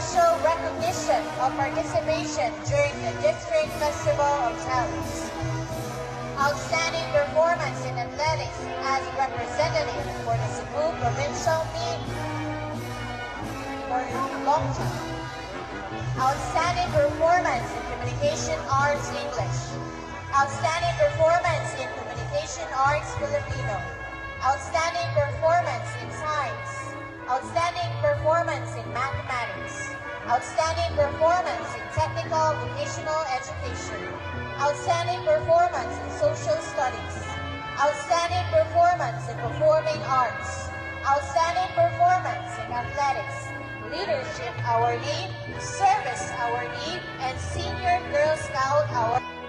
special recognition of participation during the District Festival of Talents. Outstanding performance in athletics as representative for the Cebu Provincial Meet for long jump. Outstanding performance in Communication Arts English. Outstanding performance in Communication Arts Filipino. Outstanding performance in Science. Outstanding performance in Mathematics. Outstanding performance in Technical Vocational Education. Outstanding performance in Social Studies. Outstanding performance in Performing Arts. Outstanding performance in Athletics. Leadership Awardee, Service Awardee, and Senior Girl Scout Award.